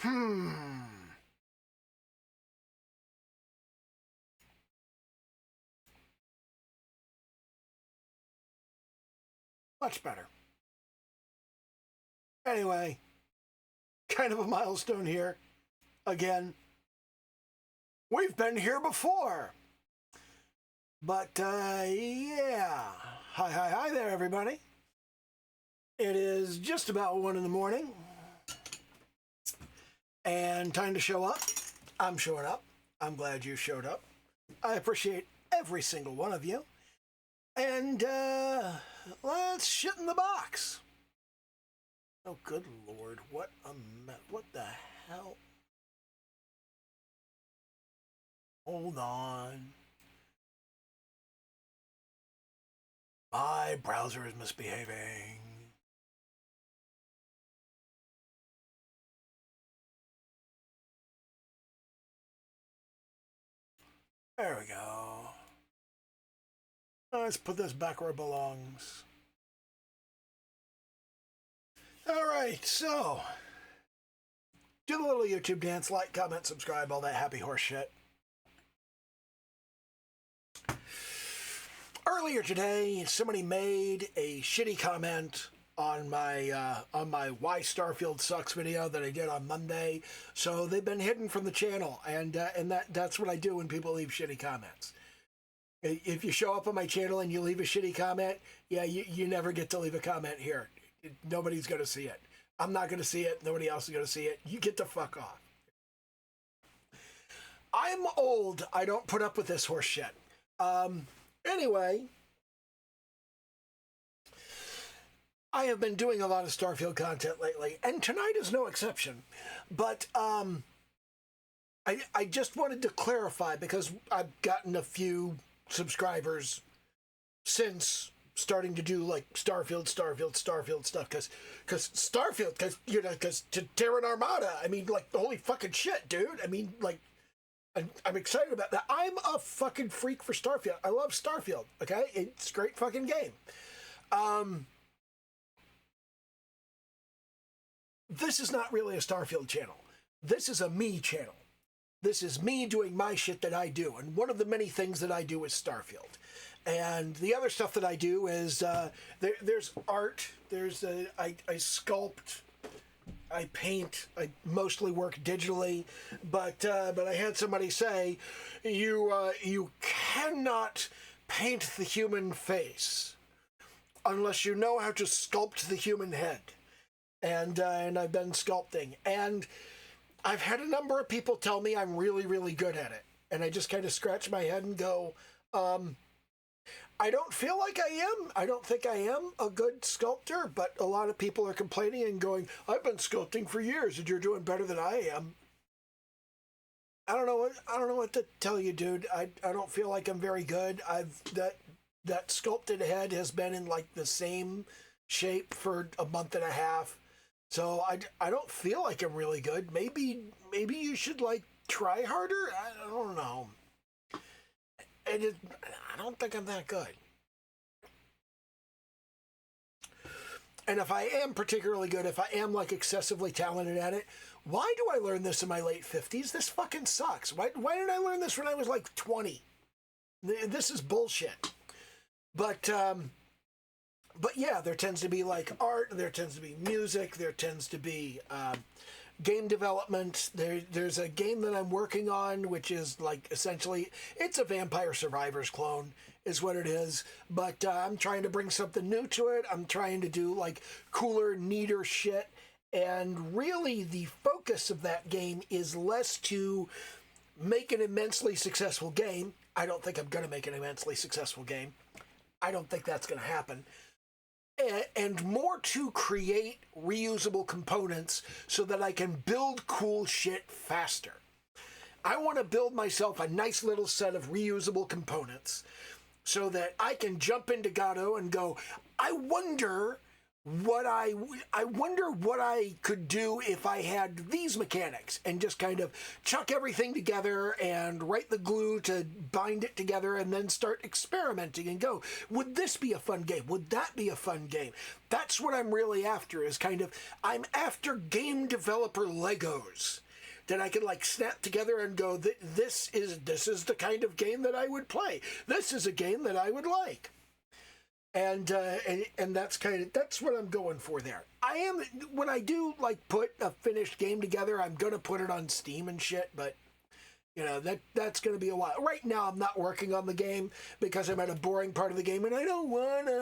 Hmm. Much better. Anyway, kind of a milestone here. Again, we've been here before. But, yeah. Hi there, everybody. It is just about 1 in the morning. And time to show up. I'm showing up. I'm glad you showed up. I appreciate every single one of you. And, let's shit in the box. Oh, good Lord. What the hell? Hold on. My browser is misbehaving. There we go. Let's put this back where it belongs. All right, so do the little YouTube dance, like, comment, subscribe, all that happy horse shit. Earlier today, somebody made a shitty comment on my Why Starfield Sucks video that I did on Monday. So they've been hidden from the channel, and that's what I do when people leave shitty comments. If you show up on my channel and you leave a shitty comment, yeah, you never get to leave a comment here. Nobody's going to see it. I'm not going to see it. Nobody else is going to see it. You get the fuck off. I'm old. I don't put up with this horse shit. Anyway, I have been doing a lot of Starfield content lately, and tonight is no exception. But I just wanted to clarify, because I've gotten a few subscribers since starting to do like Starfield stuff, because Starfield, because to Terran Armada, I mean, like, holy fucking shit, dude. I mean, like, I'm excited about that. I'm a fucking freak for Starfield. I love Starfield, okay? It's a great fucking game. This is not really a Starfield channel. This is a me channel. This is me doing my shit that I do, and one of the many things that I do is Starfield. And the other stuff that I do is there's art. I sculpt. I paint. I mostly work digitally, but I had somebody say, you cannot paint the human face unless you know how to sculpt the human head. And I've been sculpting, and I've had a number of people tell me I'm really, really good at it, and I just kind of scratch my head and go, I don't feel like I am. I don't think I am a good sculptor, but a lot of people are complaining and going, I've been sculpting for years and you're doing better than I am. I don't know what to tell you, dude. I don't feel like I'm very good. That sculpted head has been in like the same shape for a month and a half. So I don't feel like I'm really good. Maybe you should like try harder. I don't know. I don't think I'm that good. And if I am particularly good, if I am like excessively talented at it, why do I learn this in my late 50s? This fucking sucks. Why didn't I learn this when I was like 20? This is bullshit. But yeah, there tends to be like art, there tends to be music, there tends to be game development. There's a game that I'm working on, which is like essentially, it's a Vampire Survivors clone, is what it is. But I'm trying to bring something new to it. I'm trying to do like cooler, neater shit. And really, the focus of that game is less to make an immensely successful game. I don't think I'm going to make an immensely successful game. I don't think that's going to happen. And more to create reusable components so that I can build cool shit faster. I want to build myself a nice little set of reusable components so that I can jump into Gato and go, I wonder I wonder what I could do if I had these mechanics and just kind of chuck everything together and write the glue to bind it together and then start experimenting and go, would this be a fun game? Would that be a fun game? That's what I'm really after, is kind of, I'm after game developer Legos that I can like snap together and go, this is the kind of game that I would play. This is a game that I would like. And that's what I'm going for there. I am, when I do like put a finished game together, I'm gonna put it on Steam and shit, but you know, that's gonna be a while. Right now I'm not working on the game because I'm at a boring part of the game and I don't wanna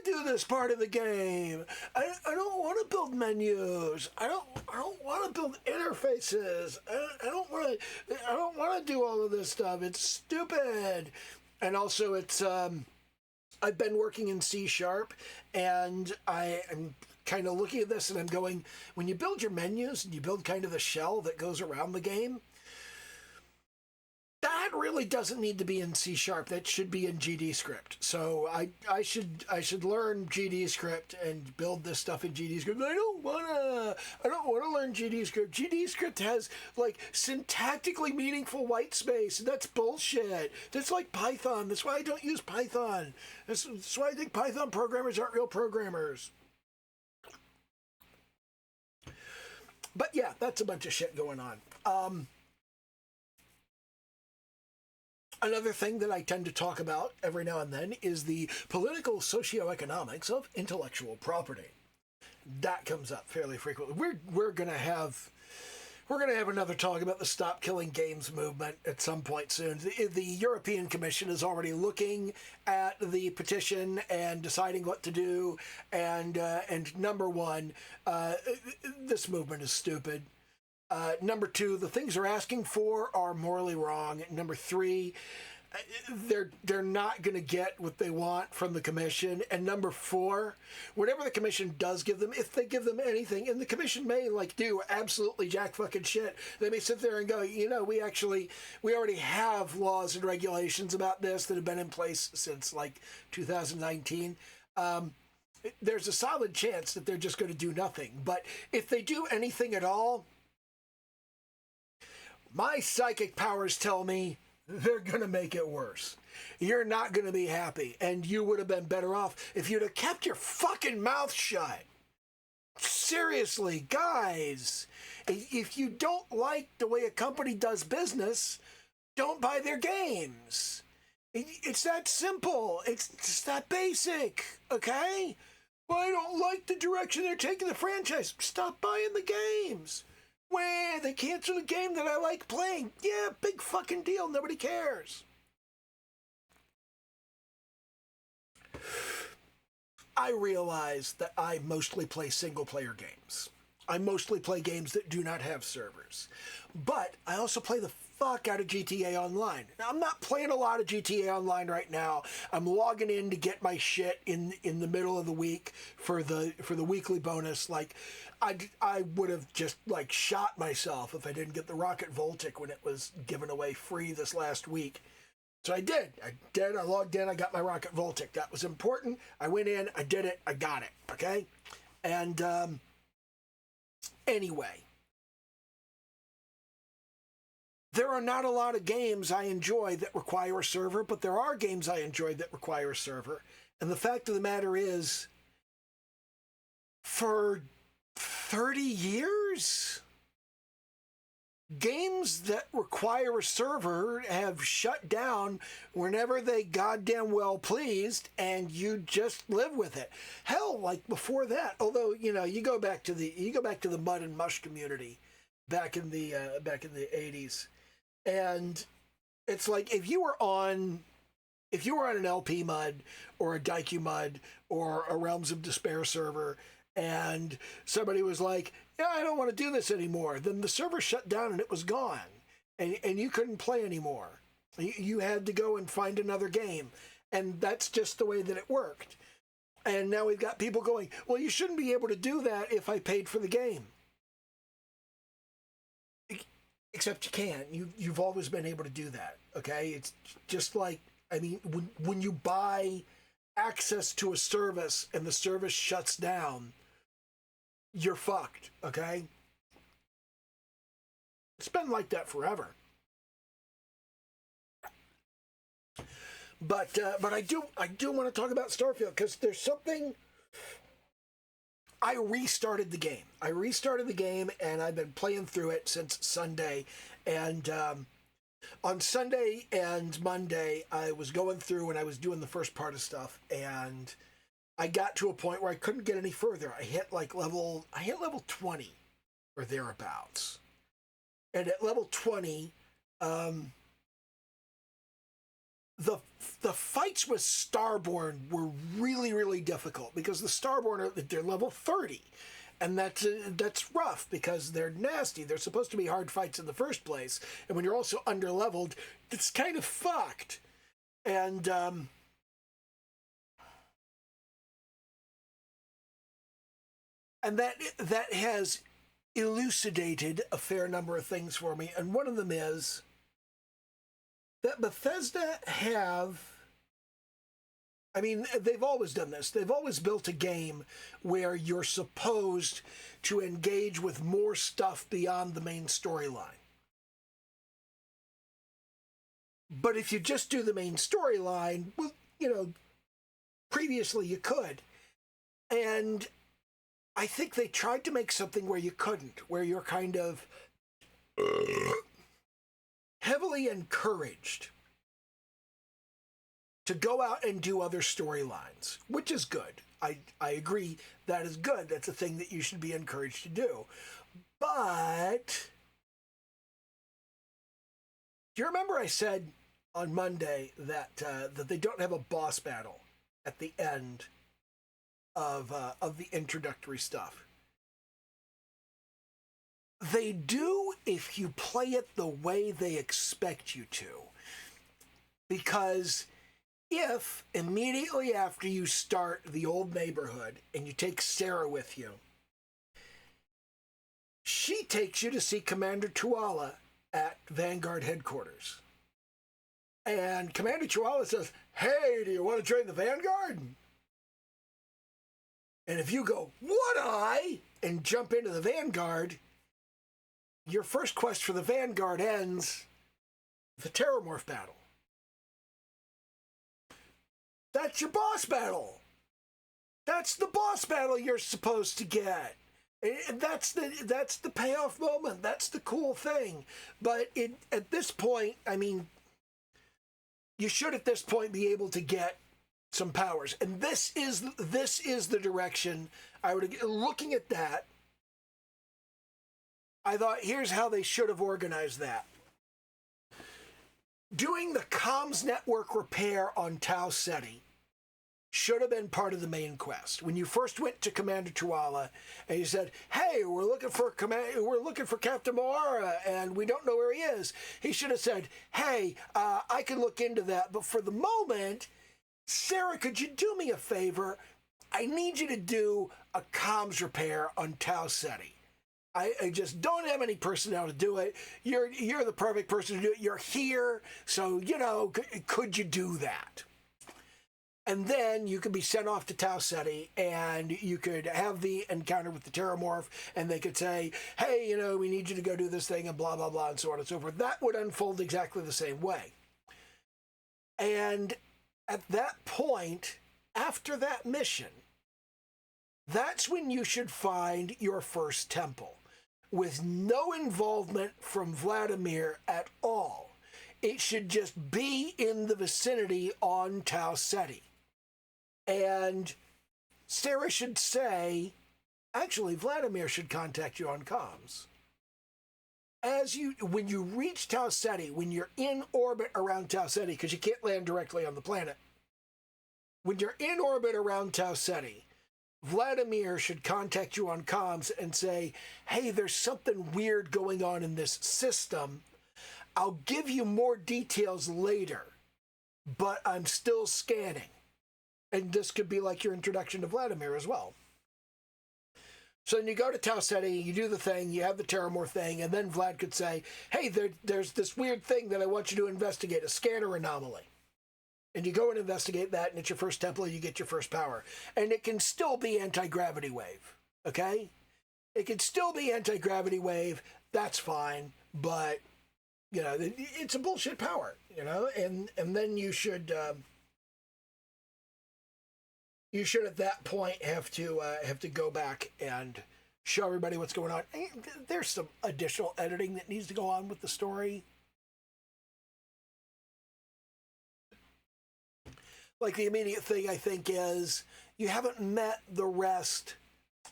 do this part of the game. I don't wanna build menus. I don't wanna build interfaces. I don't wanna do all of this stuff. It's stupid. And also it's I've been working in C#, and I am kind of looking at this and I'm going, when you build your menus and you build kind of the shell that goes around the game, that really doesn't need to be in C#. That should be in GD script. So I should learn GD script and build this stuff in GD script. I don't wanna learn GD script. GD script has like syntactically meaningful white space. That's bullshit. That's like Python. That's why I don't use Python. That's why I think Python programmers aren't real programmers. But yeah, that's a bunch of shit going on. Another thing that I tend to talk about every now and then is the political socioeconomics of intellectual property. That comes up fairly frequently. We're gonna have another talk about the Stop Killing Games movement at some point soon. The European Commission is already looking at the petition and deciding what to do. And number one, this movement is stupid. Number two, the things they're asking for are morally wrong. Number three, they're not going to get what they want from the commission. And number four, whatever the commission does give them, if they give them anything, and the commission may like do absolutely jack fucking shit, they may sit there and go, you know, we already have laws and regulations about this that have been in place since like 2019. There's a solid chance that they're just going to do nothing. But if they do anything at all, my psychic powers tell me they're going to make it worse. You're not going to be happy, and you would have been better off if you'd have kept your fucking mouth shut. Seriously, guys, if you don't like the way a company does business, don't buy their games. It's that simple. It's just that basic, okay? Well, I don't like the direction they're taking the franchise. Stop buying the games. Wah, they canceled a game that I like playing. Yeah, big fucking deal. Nobody cares. I realize that I mostly play single-player games. I mostly play games that do not have servers. But I also play the fuck out of GTA Online. Now, I'm not playing a lot of GTA Online right now. I'm logging in to get my shit in the middle of the week for the weekly bonus. Like, I would have just like shot myself if I didn't get the Rocket Voltic when it was given away free this last week. So I did. I logged in. I got my Rocket Voltic. That was important. I went in. I did it. I got it. Okay. And anyway, there are not a lot of games I enjoy that require a server, but there are games I enjoy that require a server. And the fact of the matter is, for 30 years, games that require a server have shut down whenever they goddamn well pleased, and you just live with it. Hell, like before that, although you know, you go back to the Mud and Mush community back in the 80s, and it's like if you were on an LP Mud or a Daikyu Mud or a Realms of Despair server, and somebody was like, yeah, I don't want to do this anymore, then the server shut down and it was gone. And you couldn't play anymore. You had to go and find another game. And that's just the way that it worked. And now we've got people going, well, you shouldn't be able to do that if I paid for the game. Except you can. You've always been able to do that, okay? It's just like, I mean, when you buy access to a service and the service shuts down, you're fucked, okay? It's been like that forever. But I do want to talk about Starfield because there's something. I restarted the game and I've been playing through it since Sunday. And on Sunday and Monday, I was going through and I was doing the first part of stuff, and I got to a point where I couldn't get any further. I hit level 20 or thereabouts. And at level 20, the fights with Starborn were really, really difficult because the Starborn they're level 30, and that's rough because they're nasty. They're supposed to be hard fights in the first place, and when you're also underleveled, it's kind of fucked. And that has elucidated a fair number of things for me, and one of them is that Bethesda they've always done this. They've always built a game where you're supposed to engage with more stuff beyond the main storyline. But if you just do the main storyline, well, previously you could. And I think they tried to make something where you couldn't, where you're kind of heavily encouraged to go out and do other storylines, which is good. I agree that is good. That's a thing that you should be encouraged to do. But do you remember I said on Monday that they don't have a boss battle at the end of the introductory stuff? They do if you play it the way they expect you to. Because if immediately after you start the old neighborhood and you take Sarah with you, she takes you to see Commander Tuala at Vanguard headquarters. And Commander Tuala says, "Hey, do you want to join the Vanguard?" And if you go, "Would I?" and jump into the Vanguard, your first quest for the Vanguard ends with a Terramorph battle. That's your boss battle. That's the boss battle you're supposed to get. And that's the payoff moment. That's the cool thing. But at this point, you should at this point be able to get some powers. And this is the direction I would, looking at that, I thought, here's how they should have organized that. Doing the comms network repair on Tau Ceti should have been part of the main quest. When you first went to Commander Tuala and you said, "Hey, we're looking for Captain Moara and we don't know where he is," he should have said, "Hey, I can look into that, but for the moment, Sarah, could you do me a favor? I need you to do a comms repair on Tau Ceti. I just don't have any personnel to do it. You're the perfect person to do it. You're here, so, could you do that?" And then you could be sent off to Tau Ceti, and you could have the encounter with the Terramorph, and they could say, "Hey, we need you to go do this thing," and blah, blah, blah, and so on and so forth. That would unfold exactly the same way. And at that point, after that mission, that's when you should find your first temple, with no involvement from Vladimir at all. It should just be in the vicinity on Tau Ceti. And Sarah should say, actually, Vladimir should contact you on comms. When you reach Tau Ceti, when you're in orbit around Tau Ceti, because you can't land directly on the planet, when you're in orbit around Tau Ceti, Vladimir should contact you on comms and say, "Hey, there's something weird going on in this system. I'll give you more details later, but I'm still scanning." And this could be like your introduction to Vladimir as well. So then you go to Tau Ceti, you do the thing, you have the Terramorph thing, and then Vlad could say, "Hey, there's this weird thing that I want you to investigate, a scanner anomaly." And you go and investigate that, and it's your first temple, you get your first power. And it can still be anti-gravity wave, okay? It can still be anti-gravity wave, that's fine, but, you know, it's a bullshit power, you know? And then you should at that point have to go back and show everybody what's going on. There's some additional editing that needs to go on with the story. Like, the immediate thing, I think, is you haven't met the rest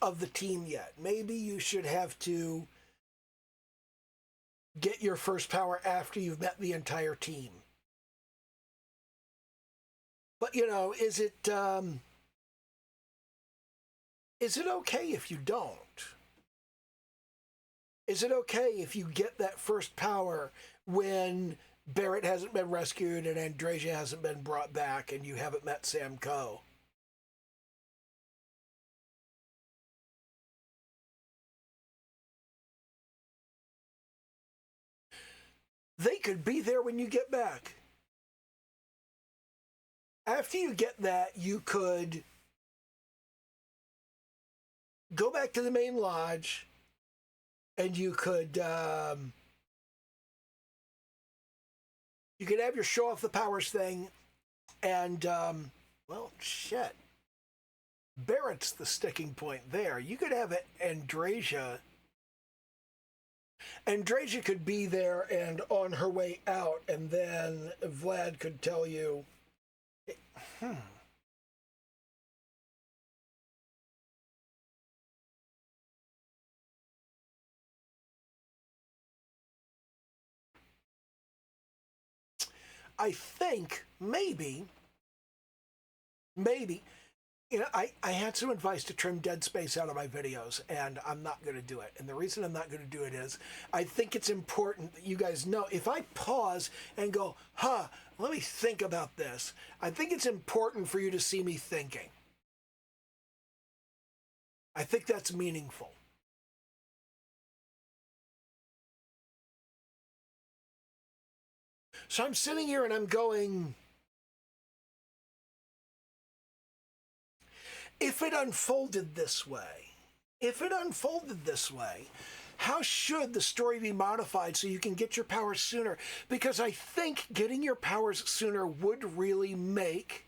of the team yet. Maybe you should have to get your first power after you've met the entire team. But, you know, is it okay if you don't? Is it okay if you get that first power when Barrett hasn't been rescued and Andreja hasn't been brought back and you haven't met Sam Coe? They could be there when you get back. After you get that, you could go back to the main lodge and you could have your show off the powers thing, and well, shit, Barrett's the sticking point there. You could have Andreja could be there and on her way out, and then Vlad could tell you, I think maybe, you know, I had some advice to trim dead space out of my videos, and I'm not going to do it. And the reason I'm not going to do it is I think it's important that you guys know, if I pause and go, let me think about this, I think it's important for you to see me thinking. I think that's meaningful. So I'm sitting here and I'm going, if it unfolded this way, how should the story be modified so you can get your powers sooner? Because I think getting your powers sooner would really make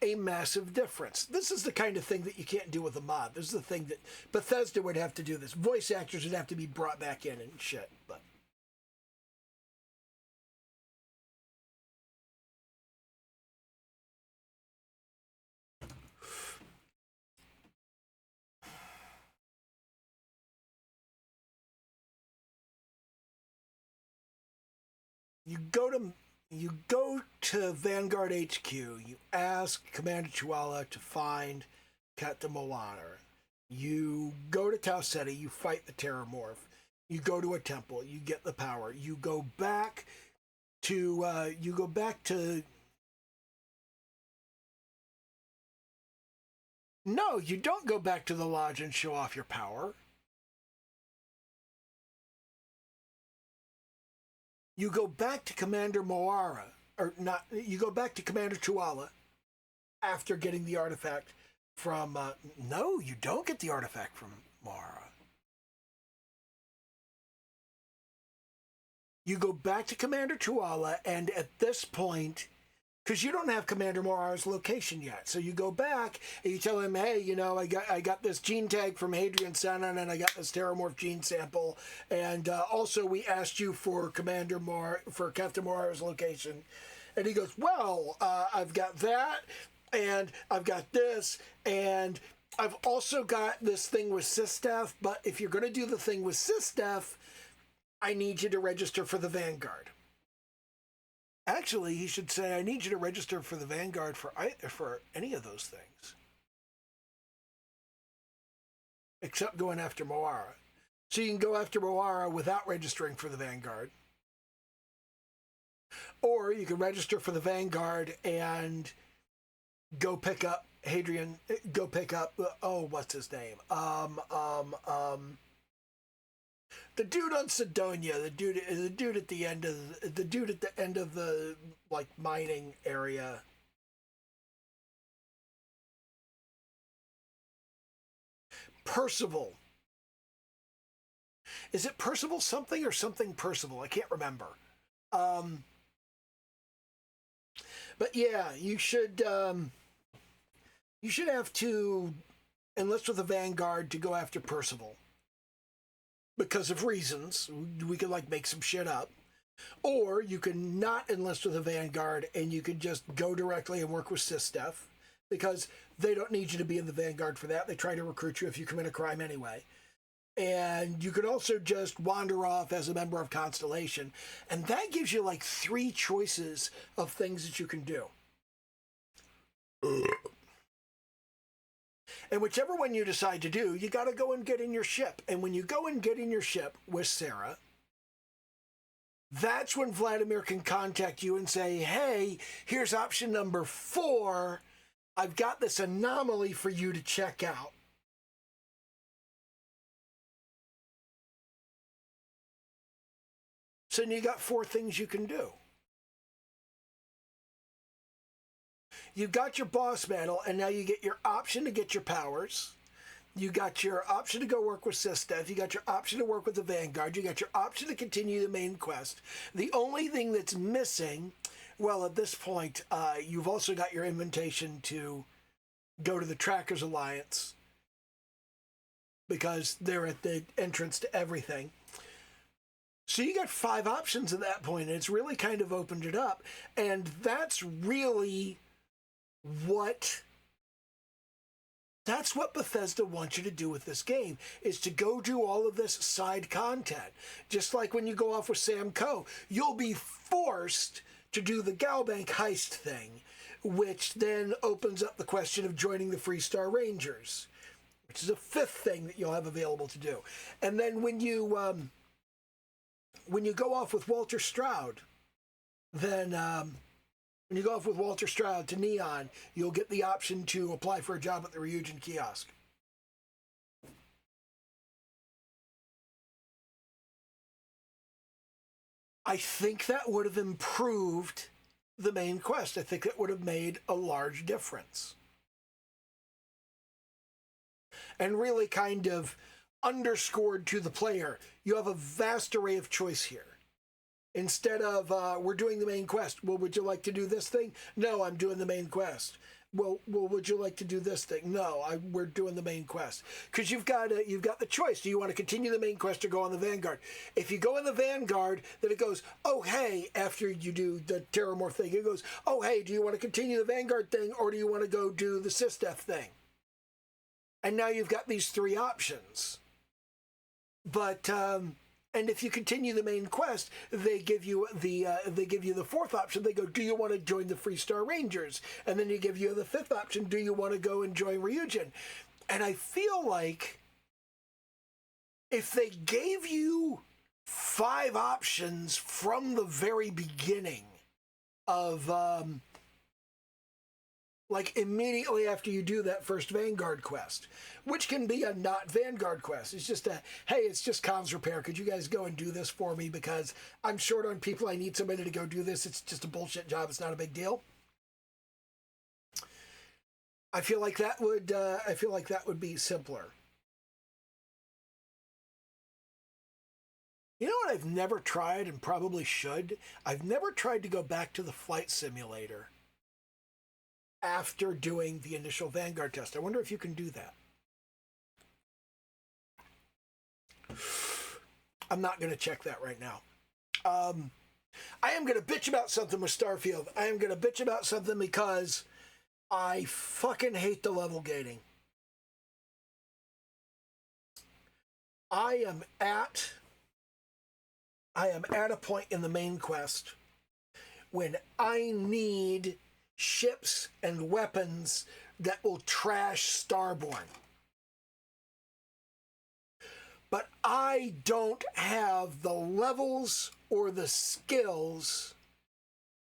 a massive difference. This is the kind of thing that you can't do with a mod. This is the thing that Bethesda would have to do this. Voice actors would have to be brought back in and shit, but... You go to Vanguard HQ, you ask Commander Chihuahua to find Captain Moana. You go to Tau Ceti, you fight the Terramorph. You go to a temple, you get the power. You go back to No, you don't go back to the lodge and show off your power. You go back to Commander Moara, or not, you go back to Commander Chihuahua after getting the artifact from, no, you don't get the artifact from Moara. You go back to Commander Chihuahua, and at this point, because you don't have Commander Moara's location yet, so you go back and you tell him, hey, you know, I got this gene tag from Hadrian Sanon, and I got this Terramorph gene sample, and also we asked you for Captain Moara's location, and he goes, well, I've got that, and I've got this, and I've also got this thing with Sistef, but if you're going to do the thing with Sistef, I need you to register for the Vanguard. Actually, he should say, I need you to register for the Vanguard for any of those things. Except going after Moara. So you can go after Moara without registering for the Vanguard. Or you can register for the Vanguard and go pick up what's his name? The dude on Sidonia, the dude at the end of the like mining area. Percival. Is it Percival something or something Percival? I can't remember. But yeah, you should have to enlist with a Vanguard to go after Percival. Because of reasons. We could like make some shit up. Or you can not enlist with a Vanguard and you can just go directly and work with SysDef. Because they don't need you to be in the Vanguard for that. They try to recruit you if you commit a crime anyway. And you could also just wander off as a member of Constellation. And that gives you like 3 choices of things that you can do. And whichever one you decide to do, you got to go and get in your ship. And when you go and get in your ship with Sarah, that's when Vladimir can contact you and say, hey, here's option number 4. I've got this anomaly for you to check out. So you got 4 things you can do. You got your boss mantle, and now you get your option to get your powers. You got your option to go work with SysDef. You got your option to work with the Vanguard. You got your option to continue the main quest. The only thing that's missing, well, at this point, you've also got your invitation to go to the Trackers Alliance because they're at the entrance to everything. So you got 5 options at that point, and it's really kind of opened it up. And that's really what Bethesda wants you to do with this game, is to go do all of this side content. Just like when you go off with Sam Coe, you'll be forced to do the Galbank heist thing, which then opens up the question of joining the Freestar Rangers, which is a 5th thing that you'll have available to do. And then when you go off with Walter Stroud, then when you go off with Walter Stroud to Neon, you'll get the option to apply for a job at the Ryujin kiosk. I think that would have improved the main quest. I think it would have made a large difference. And really kind of underscored to the player, you have a vast array of choice here. Instead of, we're doing the main quest. Well, would you like to do this thing? No, I'm doing the main quest. Well, would you like to do this thing? No, we're doing the main quest. Because you've got the choice. Do you want to continue the main quest or go on the Vanguard? If you go in the Vanguard, then it goes, oh, hey, after you do the Terramorph thing, it goes, oh, hey, do you want to continue the Vanguard thing or do you want to go do the SysDef thing? And now you've got these 3 options. But, and if you continue the main quest, they give you the 4th option. They go, do you want to join the Freestar Rangers? And then you give you the 5th option, do you want to go and join Ryujin? And I feel like if they gave you 5 options from the very beginning of, like immediately after you do that first Vanguard quest, which can be a not Vanguard quest. It's just a, hey, it's just comms repair. Could you guys go and do this for me? Because I'm short on people. I need somebody to go do this. It's just a bullshit job. It's not a big deal. I feel like that would be simpler. You know what I've never tried and probably should? I've never tried to go back to the flight simulator after doing the initial Vanguard test. I wonder if you can do that. I'm not going to check that right now. I am going to bitch about something with Starfield. I am going to bitch about something because I fucking hate the level gating. I am at a point in the main quest when I need ships and weapons that will trash Starborn. But I don't have the levels or the skills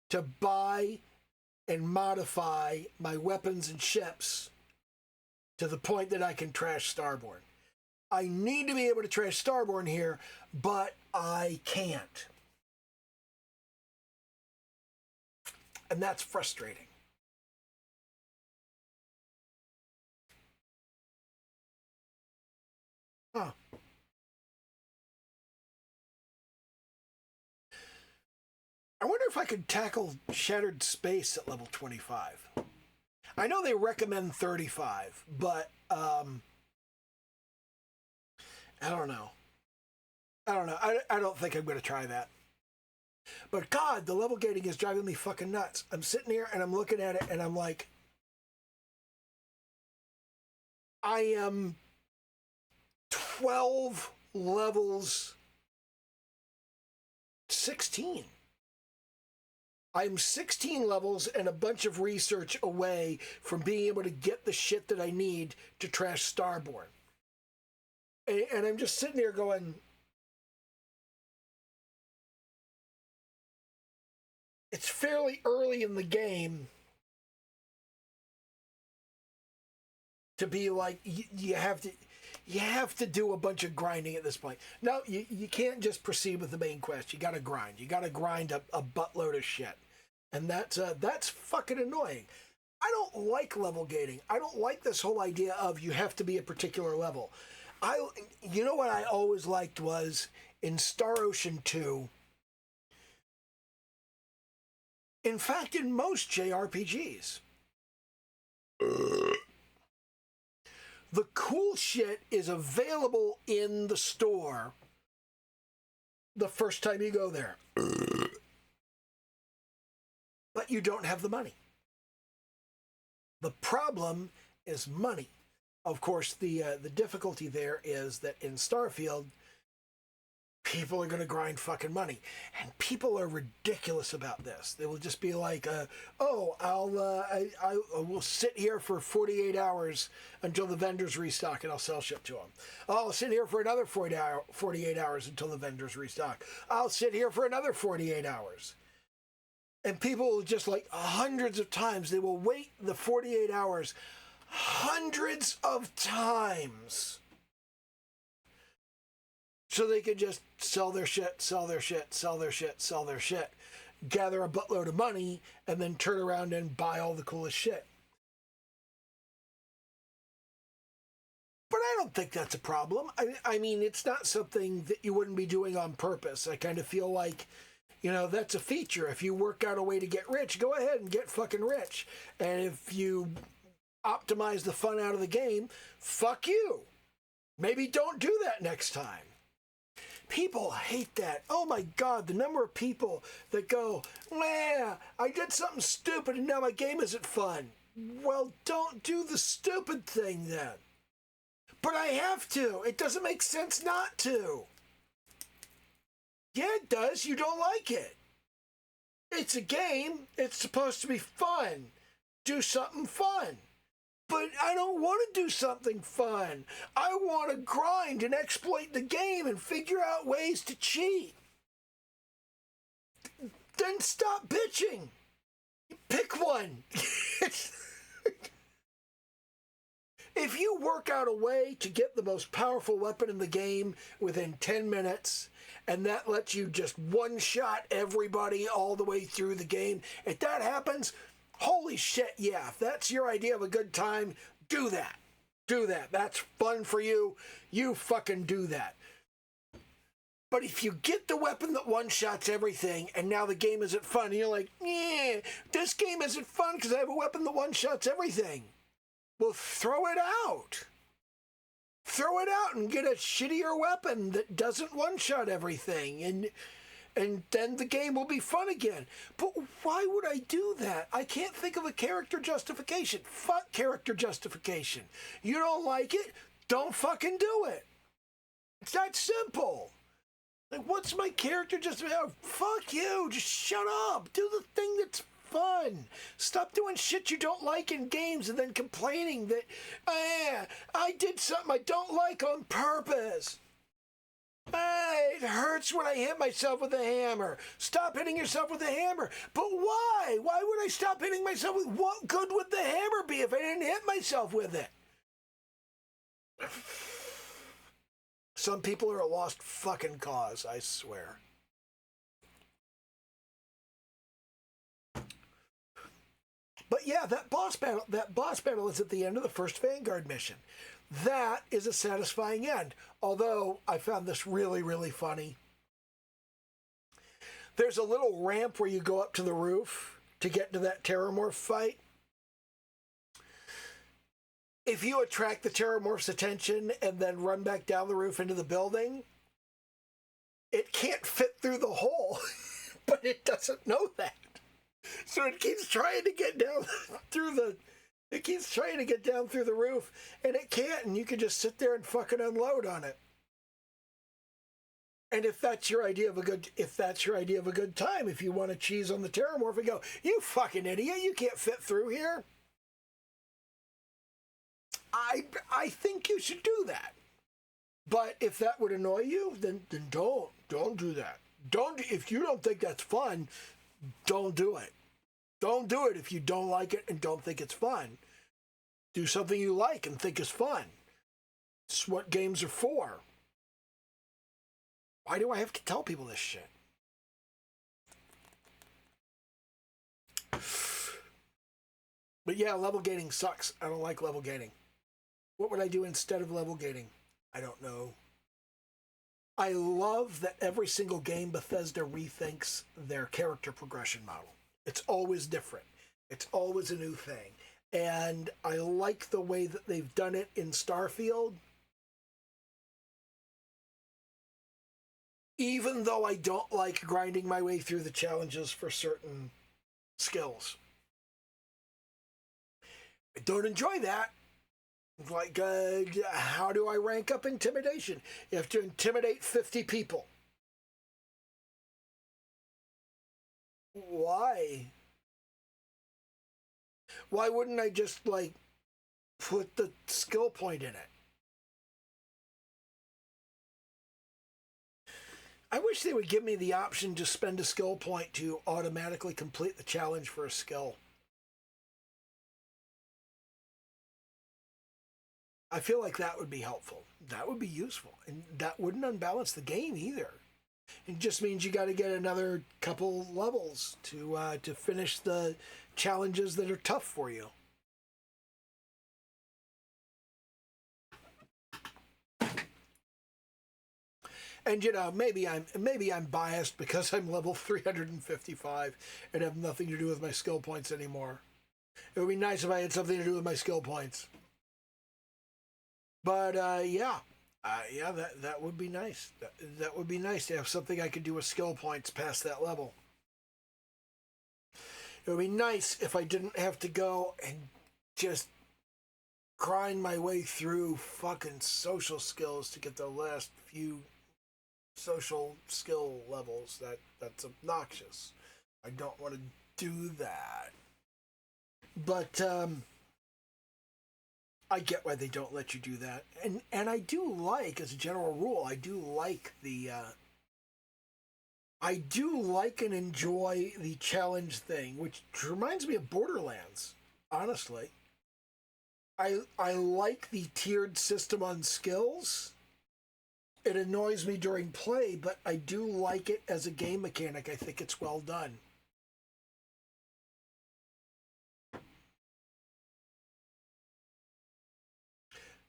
to buy and modify my weapons and ships to the point that I can trash Starborn. I need to be able to trash Starborn here, but I can't. And that's frustrating. wonder if I could tackle Shattered Space at level 25. I know they recommend 35, but I don't know. I don't think I'm going to try that. But God, the level gating is driving me fucking nuts. I'm sitting here and I'm looking at it and I'm like, I am 12 levels 16. I'm 16 levels and a bunch of research away from being able to get the shit that I need to trash Starborn. And I'm just sitting there going, it's fairly early in the game to be like, you have to do a bunch of grinding at this point. No, you can't just proceed with the main quest. You got to grind. You got to grind a buttload of shit. And that's fucking annoying. I don't like level gating. I don't like this whole idea of you have to be a particular level. You know what I always liked was in Star Ocean 2. In fact, in most JRPGs, the cool shit is available in the store the first time you go there. But you don't have the money. The problem is money. Of course, the difficulty there is that in Starfield, people are going to grind fucking money. And people are ridiculous about this. They will just be like, I will sit here for 48 hours until the vendors restock and I'll sell shit to them. I'll sit here for another 48 hours until the vendors restock. I'll sit here for another 48 hours. And people will just like hundreds of times, they will wait the 48 hours hundreds of times so they can just sell their shit, gather a buttload of money, and then turn around and buy all the coolest shit. But I don't think that's a problem. I mean, it's not something that you wouldn't be doing on purpose. I kind of feel like, that's a feature. If you work out a way to get rich, go ahead and get fucking rich. And if you optimize the fun out of the game, fuck you. Maybe don't do that next time. People hate that. Oh my God, the number of people that go, I did something stupid and now my game isn't fun. Well, don't do the stupid thing then. But I have to. It doesn't make sense not to. Yeah, it does. You don't like it. It's a game. It's supposed to be fun. Do something fun. But I don't want to do something fun. I want to grind and exploit the game and figure out ways to cheat. Then stop bitching. Pick one. If you work out a way to get the most powerful weapon in the game within 10 minutes, and that lets you just one-shot everybody all the way through the game, if that happens, holy shit, yeah. If that's your idea of a good time, do that. Do that. That's fun for you. You fucking do that. But if you get the weapon that one-shots everything, and now the game isn't fun, and you're like, this game isn't fun because I have a weapon that one-shots everything. Well, throw it out. Throw it out and get a shittier weapon that doesn't one-shot everything, and then the game will be fun again. But why would I do that? I can't think of a character justification. Fuck character justification. You don't like it? Don't fucking do it. It's that simple. Like, what's my character justification? Oh, fuck you. Just shut up. Do the thing that's fun. Stop doing shit you don't like in games and then complaining that, I did something I don't like on purpose. It hurts when I hit myself with a hammer. Stop hitting yourself with a hammer. But why? Why would I stop hitting myself with? What good would the hammer be if I didn't hit myself with it? Some people are a lost fucking cause, I swear. But yeah, that boss battle is at the end of the first Vanguard mission. That is a satisfying end. Although I found this really, really funny. There's a little ramp where you go up to the roof to get to that Terramorph fight. If you attract the Terramorph's attention and then run back down the roof into the building, it can't fit through the hole, but it doesn't know that. So it keeps trying to get down through the roof, and it can't, and you can just sit there and fucking unload on it. And if that's your idea of a good time, if you want to cheese on the Terramorph and go, you fucking idiot, you can't fit through here, I think you should do that. But if that would annoy you, then don't do that. If you don't think that's fun, don't do it. Don't do it if you don't like it and don't think it's fun. Do something you like and think is fun. It's what games are for. Why do I have to tell people this shit? But yeah, level gating sucks. I don't like level gating. What would I do instead of level gating? I don't know. I love that every single game Bethesda rethinks their character progression model. It's always different. It's always a new thing. And I like the way that they've done it in Starfield. Even though I don't like grinding my way through the challenges for certain skills. I don't enjoy that. Like, how do I rank up intimidation? You have to intimidate 50 people. Why? Why wouldn't I just, like, put the skill point in it? I wish they would give me the option to spend a skill point to automatically complete the challenge for a skill. I feel like that would be helpful. That would be useful. And that wouldn't unbalance the game either. It just means you got to get another couple levels to finish the challenges that are tough for you. And you know, maybe I'm biased because I'm level 355 and have nothing to do with my skill points anymore. It would be nice if I had something to do with my skill points. But yeah, that would be nice. That would be nice to have something I could do with skill points past that level. It would be nice if I didn't have to go and just grind my way through fucking social skills to get the last few social skill levels. That's obnoxious. I don't want to do that. But I get why they don't let you do that. And I do like, as a general rule, I do like and enjoy the challenge thing, which reminds me of Borderlands, honestly. I like the tiered system on skills. It annoys me during play, but I do like it as a game mechanic. I think it's well done.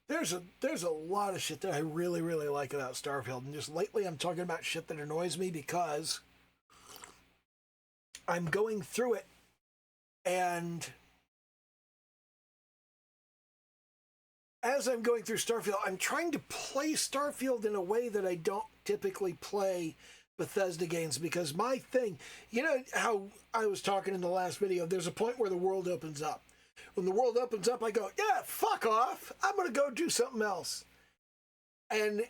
There's a lot of shit that I really, really like about Starfield. And just lately I'm talking about shit that annoys me because I'm going through it and as I'm going through Starfield, I'm trying to play Starfield in a way that I don't typically play Bethesda games because my thing, you know how I was talking in the last video, there's a point where the world opens up. When the world opens up, I go, yeah, fuck off. I'm going to go do something else. And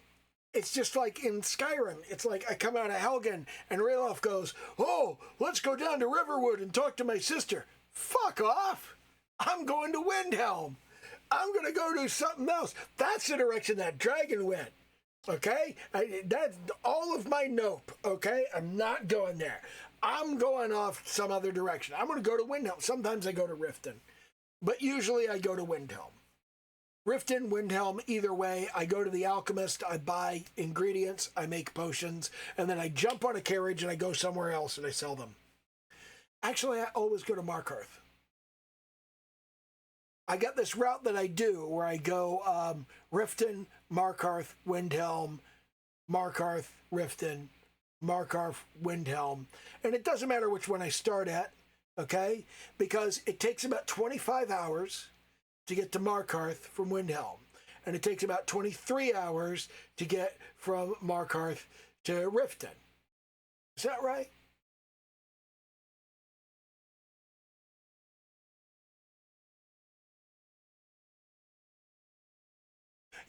it's just like in Skyrim. It's like I come out of Helgen and Ralof goes, oh, let's go down to Riverwood and talk to my sister. Fuck off. I'm going to Windhelm. I'm going to go do something else. That's the direction that dragon went. Okay? That's all of my nope. Okay? I'm not going there. I'm going off some other direction. I'm going to go to Windhelm. Sometimes I go to Riften. But usually I go to Windhelm. Riften, Windhelm, either way, I go to the alchemist, I buy ingredients, I make potions, and then I jump on a carriage and I go somewhere else and I sell them. Actually, I always go to Markarth. I got this route that I do where I go Riften, Markarth, Windhelm, Markarth, Riften, Markarth, Windhelm. And it doesn't matter which one I start at, okay? Because it takes about 25 hours to get to Markarth from Windhelm. And it takes about 23 hours to get from Markarth to Riften. Is that right?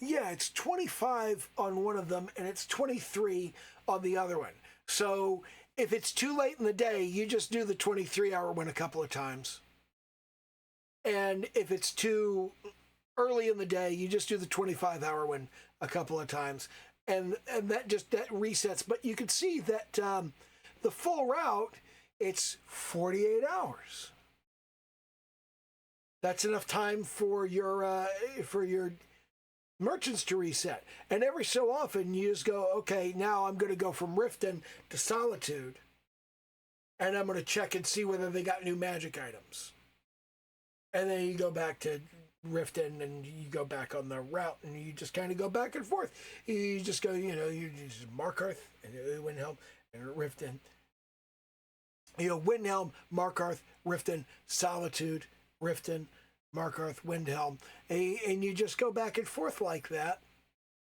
Yeah, it's 25 on one of them and it's 23 on the other one. So if it's too late in the day, you just do the 23-hour one a couple of times. And if it's too early in the day, you just do the 25-hour one a couple of times. And that resets. But you can see that the full route, it's 48 hours. That's enough time for your merchants to reset. And every so often you just go, okay, now I'm going to go from Riften to Solitude. And I'm going to check and see whether they got new magic items. And then you go back to Riften and you go back on the route and you just kind of go back and forth. You just go, you just Markarth and Windhelm and Riften. Windhelm, Markarth, Riften, Solitude, Riften, Markarth, Windhelm, and you just go back and forth like that,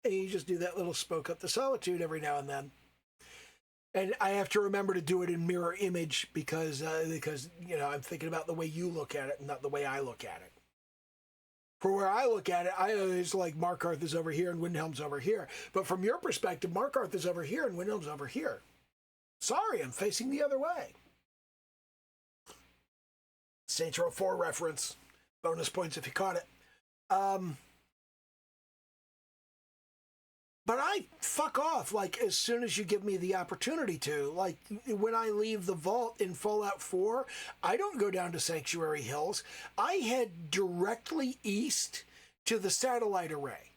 and you just do that little spoke up the Solitude every now and then. And I have to remember to do it in mirror image because I'm thinking about the way you look at it and not the way I look at it. For where I look at it, I always like Markarth is over here and Windhelm's over here. But from your perspective, Markarth is over here and Windhelm's over here. Sorry, I'm facing the other way. Saints Row 4 reference. Bonus points if you caught it. But I fuck off, like, as soon as you give me the opportunity to. Like, when I leave the vault in Fallout 4, I don't go down to Sanctuary Hills. I head directly east to the satellite array.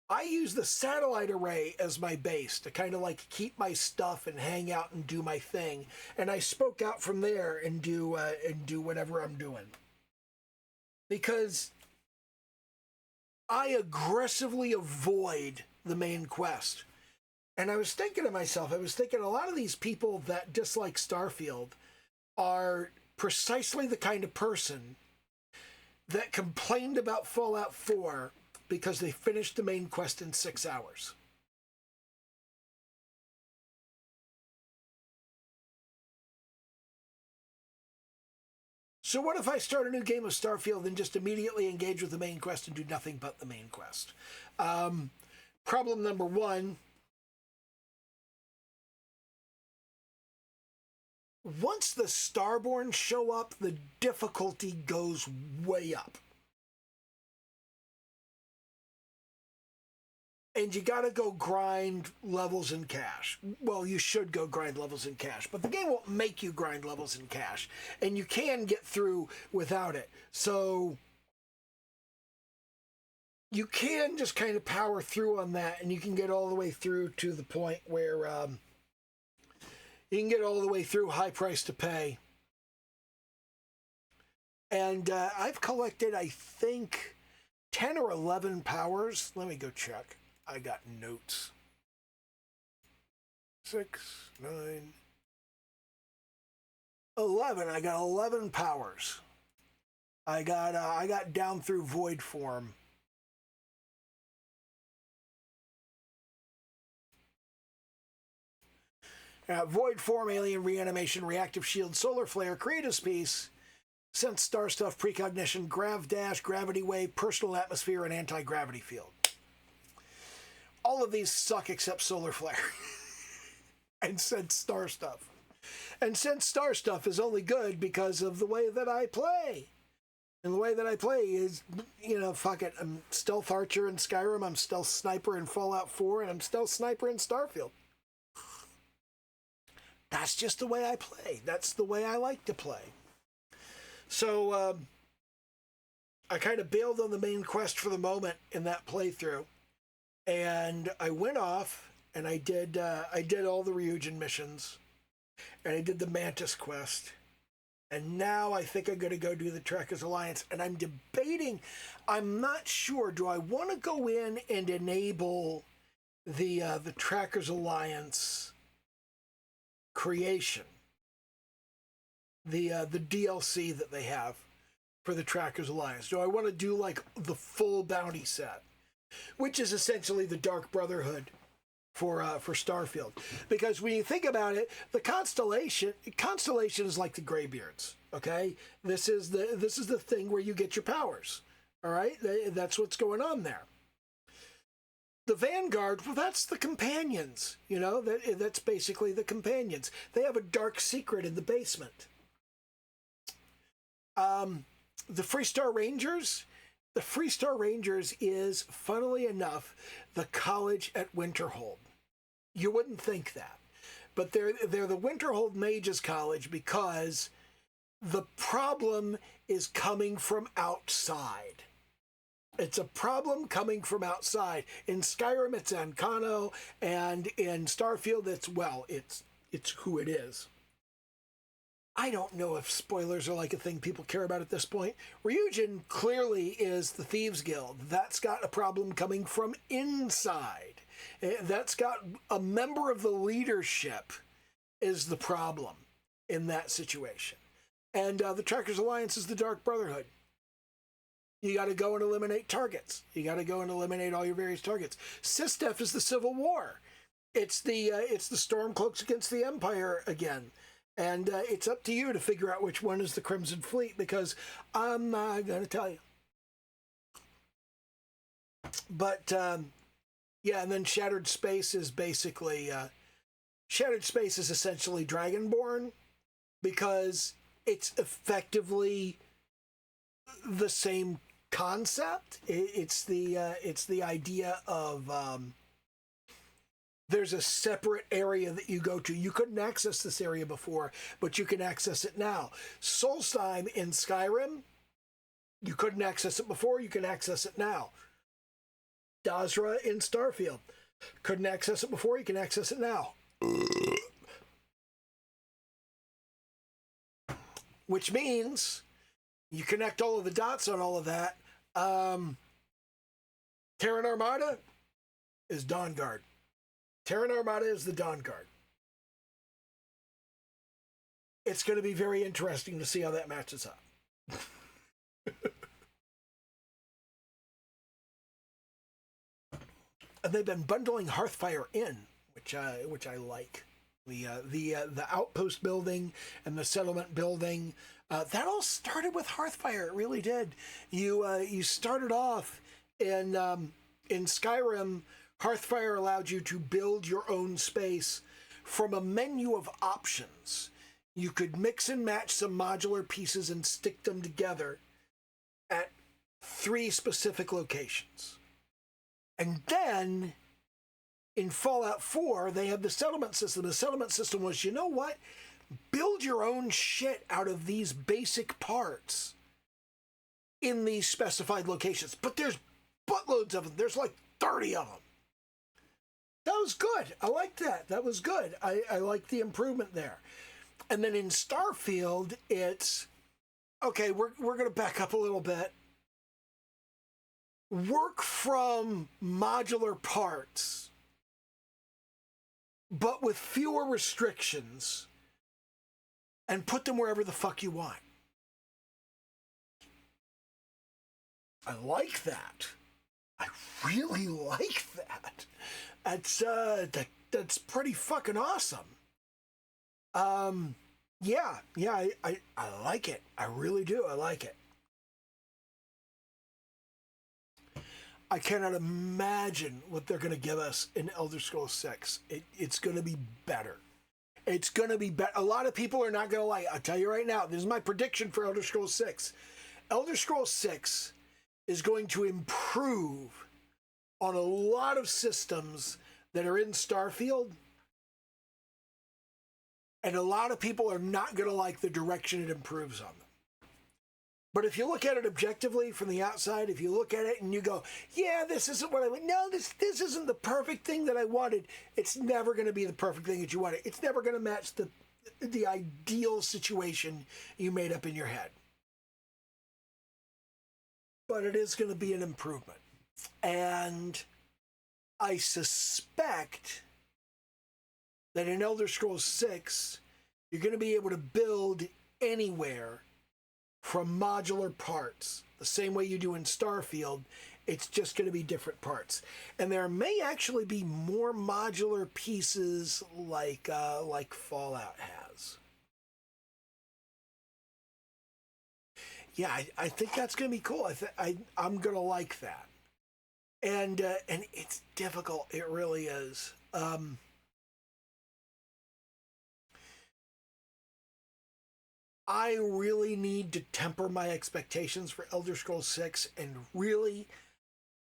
I use the satellite array as my base to kind of, like, keep my stuff and hang out and do my thing. And I spoke out from there and do whatever I'm doing. Because I aggressively avoid the main quest. And I was thinking to myself, a lot of these people that dislike Starfield are precisely the kind of person that complained about Fallout 4 because they finished the main quest in 6 hours. So what if I start a new game of Starfield and just immediately engage with the main quest and do nothing but the main quest? Problem number one, once the Starborn show up, the difficulty goes way up. And you gotta go grind levels in cash. Well, you should go grind levels in cash, but the game won't make you grind levels in cash. And you can get through without it. So you can just kind of power through on that, and you can get all the way through to the point where you can get all the way through High Price to Pay. And I've collected, I think, 10 or 11 powers. Let me go check. I got notes. 6, 9, 11. I got 11 powers. I got down through Void Form. Void Form, Alien Reanimation, Reactive Shield, Solar Flare, Creative Piece, Sense Star Stuff, Precognition, Grav Dash, Gravity Wave, Personal Atmosphere, and Anti-Gravity Field. All of these suck except Solar Flare and Sense Star Stuff. And Sense Star Stuff is only good because of the way that I play. And the way that I play is, fuck it. I'm Stealth Archer in Skyrim, I'm Stealth Sniper in Fallout 4, and I'm Stealth Sniper in Starfield. That's just the way I play. That's the way I like to play. So I kind of bailed on the main quest for the moment in that playthrough. And I went off and I did all the Ryujin missions. And I did the Mantis quest. And now I think I'm going to go do the Trekkers Alliance. And I'm debating, I'm not sure, do I want to go in and enable the Trekkers Alliance creation, the DLC that they have for the Trackers Alliance? Do I want to do like the full bounty set, which is essentially the Dark Brotherhood for Starfield? Because when you think about it, the constellation is like the Greybeards. Okay, this is the thing where you get your powers. All right, that's what's going on there. The Vanguard, well, that's the companions. You know, that's basically the companions. They have a dark secret in the basement. The Freestar Rangers. The Freestar Rangers is, funnily enough, the college at Winterhold. You wouldn't think that, but they're the Winterhold Mages College because the problem is coming from outside. It's a problem coming from outside. In Skyrim, it's Ancano, and in Starfield, it's who it is. I don't know if spoilers are like a thing people care about at this point. Ryujin clearly is the Thieves Guild. That's got a problem coming from inside. That's got a member of the leadership is the problem in that situation. And the Trackers Alliance is the Dark Brotherhood. You got to go and eliminate targets. You got to go and eliminate all your various targets. SysDef is the Civil War. It's the Stormcloaks against the Empire again. And it's up to you to figure out which one is the Crimson Fleet, because I'm not going to tell you. But, yeah, and then Shattered Space is basically... Shattered Space is essentially Dragonborn, because it's effectively the same concept. It's the idea of... there's a separate area that you go to. You couldn't access this area before, but you can access it now. Solstheim in Skyrim, you couldn't access it before, you can access it now. Dazra in Starfield, couldn't access it before, you can access it now. Which means you connect all of the dots on all of that. Terran Armada is Dawnguard. Terran Armada is the Dawnguard. It's going to be very interesting to see how that matches up. And they've been bundling Hearthfire in, which I like. The outpost building and the settlement building, that all started with Hearthfire. It really did. You started off in Skyrim. Hearthfire allowed you to build your own space from a menu of options. You could mix and match some modular pieces and stick them together at 3 specific locations. And then in Fallout 4, they had the settlement system. The settlement system was, you know what? Build your own shit out of these basic parts in these specified locations. But there's buttloads of them. There's like 30 of them. That was good. I liked that. That was good. I liked the improvement there. And then in Starfield, it's, okay, we're going to back up a little bit. Work from modular parts, but with fewer restrictions, and put them wherever the fuck you want. I like that. I really like that. That's pretty fucking awesome. Yeah, I like it. I really do. I like it. I cannot imagine what they're going to give us in Elder Scrolls 6. It's going to be better. It's going to be better. A lot of people are not going to like it. I'll tell you right now, this is my prediction for Elder Scrolls 6. Elder Scrolls 6 is going to improve on a lot of systems that are in Starfield. And a lot of people are not going to like the direction it improves on them. But if you look at it objectively from the outside, if you look at it and you go, yeah, this isn't what I want. No, this isn't the perfect thing that I wanted. It's never going to be the perfect thing that you wanted. It's never going to match the ideal situation you made up in your head. But it is going to be an improvement. And I suspect that in Elder Scrolls 6, you're going to be able to build anywhere from modular parts, the same way you do in Starfield. It's just going to be different parts. And there may actually be more modular pieces like Fallout has. Yeah, I think that's going to be cool. I'm going to like that. And it's difficult. It really is. I really need to temper my expectations for Elder Scrolls 6 and really,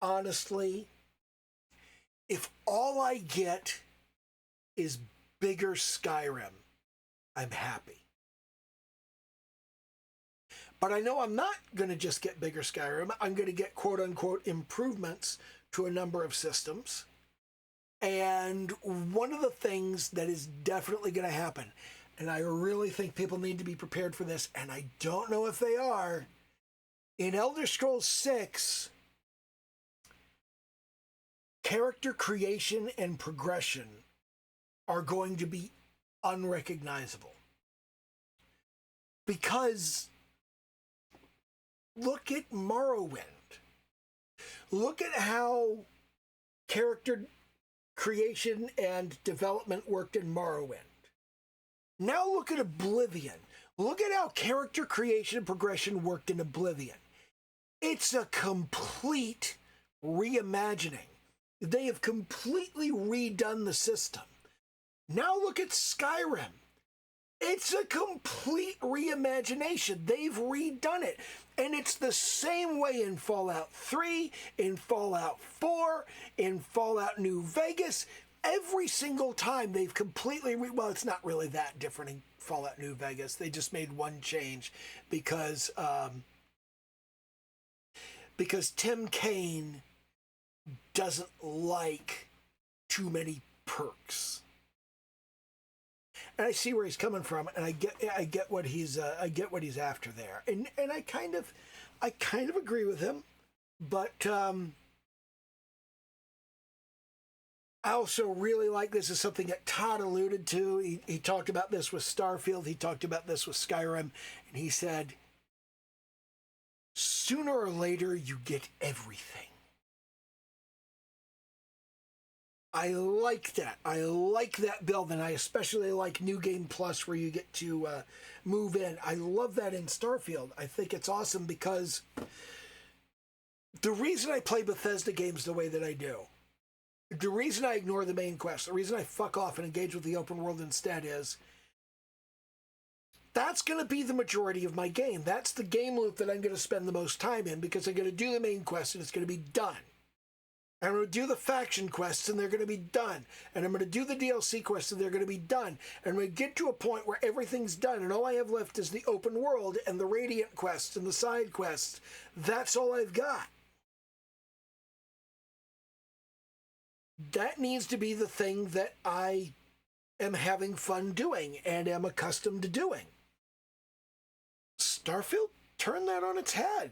honestly, if all I get is bigger Skyrim, I'm happy. But I know I'm not going to just get bigger Skyrim. I'm going to get quote-unquote improvements to a number of systems. And one of the things that is definitely going to happen, and I really think people need to be prepared for this, and I don't know if they are, in Elder Scrolls 6, character creation and progression are going to be unrecognizable. Because look at Morrowind. Look at how character creation and development worked in Morrowind. Now look at Oblivion. Look at how character creation and progression worked in Oblivion. It's a complete reimagining. They have completely redone the system. Now look at Skyrim. It's a complete reimagination. They've redone it. And it's the same way in Fallout 3, in Fallout 4, in Fallout New Vegas. Every single time they've completely well, it's not really that different in Fallout New Vegas. They just made one change because Tim Kaine doesn't like too many perks. And I see where he's coming from, and I get what he's after there, and I kind of agree with him, but I also really like this is something that Todd alluded to. He talked about this with Starfield. He talked about this with Skyrim, and he said, sooner or later you get everything. I like that. I like that build, and I especially like New Game Plus where you get to move in. I love that in Starfield. I think it's awesome because the reason I play Bethesda games the way that I do, the reason I ignore the main quest, the reason I fuck off and engage with the open world instead is that's going to be the majority of my game. That's the game loop that I'm going to spend the most time in because I'm going to do the main quest and it's going to be done. I'm going to do the faction quests, and they're going to be done. And I'm going to do the DLC quests, and they're going to be done. And we get to a point where everything's done, and all I have left is the open world and the Radiant quests and the side quests. That's all I've got. That needs to be the thing that I am having fun doing and am accustomed to doing. Starfield turned that on its head.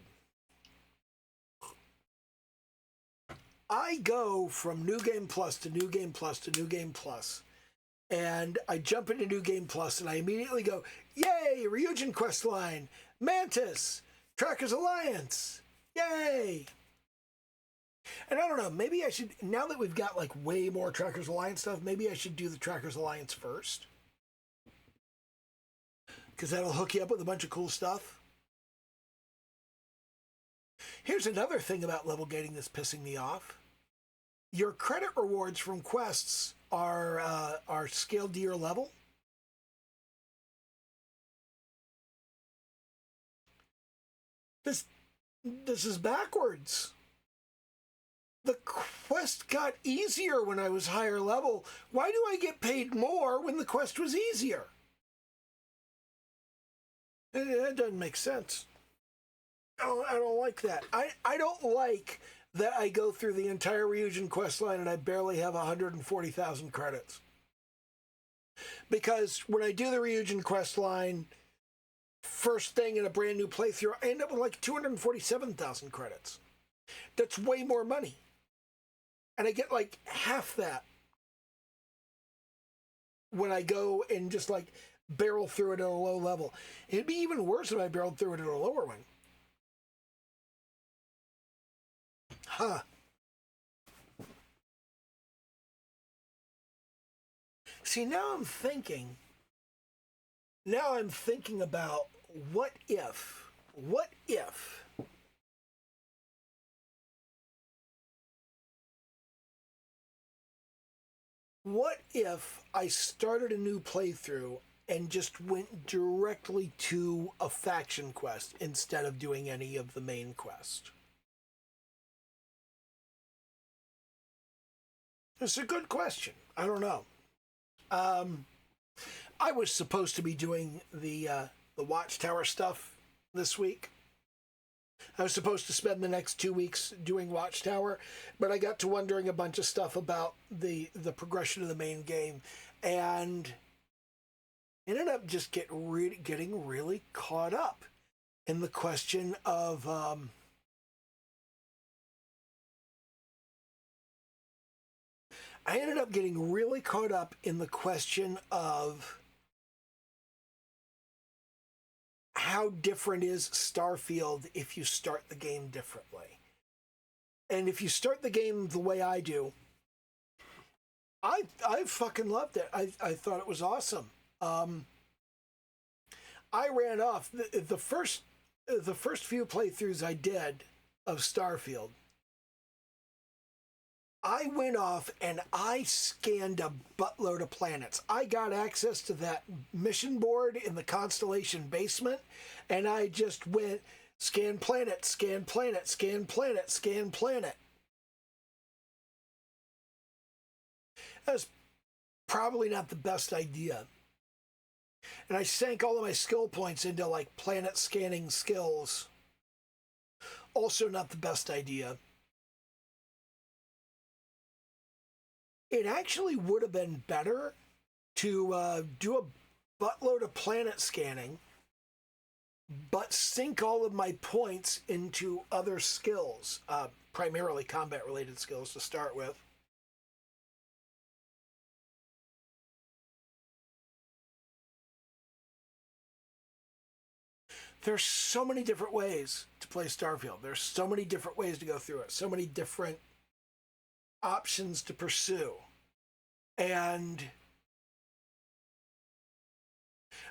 I go from New Game Plus to New Game Plus to New Game Plus, and I jump into New Game Plus, and I immediately go, yay, Ryujin quest line, Mantis, Trackers Alliance, yay! And I don't know, maybe I should, now that we've got like way more Trackers Alliance stuff, maybe I should do the Trackers Alliance first. Because that'll hook you up with a bunch of cool stuff. Here's another thing about level gating that's pissing me off. Your credit rewards from quests are scaled to your level. This is backwards. The quest got easier when I was higher level. Why do I get paid more when the quest was easier? That doesn't make sense. I don't like that. I don't like that I go through the entire Ryujin quest line and I barely have 140,000 credits. Because when I do the Ryujin quest line, first thing in a brand new playthrough, I end up with like 247,000 credits. That's way more money. And I get like half that when I go and just like barrel through it at a low level. It'd be even worse if I barreled through it at a lower one. Huh. See, now I'm thinking about what if I started a new playthrough and just went directly to a faction quest instead of doing any of the main quest? It's a good question. I don't know. I was supposed to be doing the Watchtower stuff this week. I was supposed to spend the next 2 weeks doing Watchtower, but I got to wondering a bunch of stuff about the progression of the main game, and ended up just getting really caught up in the question of I ended up getting really caught up in the question of how different is Starfield if you start the game differently. And if you start the game the way I do, I fucking loved it. I thought it was awesome. I ran off the first few playthroughs I did of Starfield. I went off and I scanned a buttload of planets. I got access to that mission board in the Constellation basement, and I just went scan planet, scan planet, scan planet, scan planet. That was probably not the best idea. And I sank all of my skill points into like planet scanning skills. Also not the best idea. It actually would have been better to do a buttload of planet scanning, but sink all of my points into other skills, primarily combat-related skills to start with. There's so many different ways to play Starfield. There's so many different ways to go through it. So many different options to pursue. And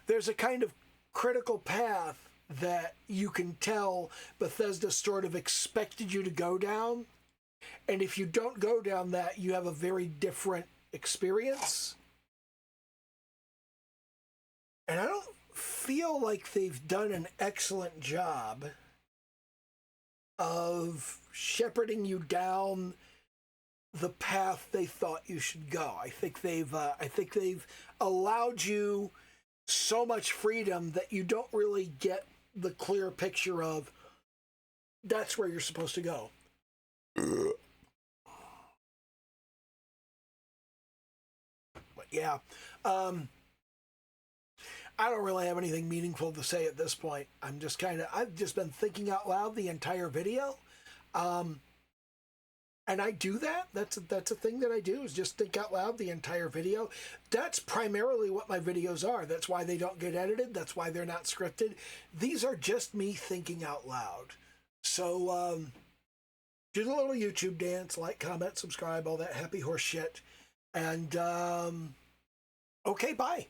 there's a kind of critical path that you can tell Bethesda sort of expected you to go down. And if you don't go down that, you have a very different experience. And I don't feel like they've done an excellent job of shepherding you down the path they thought you should go. I think they've allowed you so much freedom that you don't really get the clear picture of that's where you're supposed to go. But yeah, I don't really have anything meaningful to say at this point. I've just been thinking out loud the entire video. And I do that. That's a thing that I do, is just think out loud the entire video. That's primarily what my videos are. That's why they don't get edited. That's why they're not scripted. These are just me thinking out loud. So do the little YouTube dance, like, comment, subscribe, all that happy horse shit. And okay, bye.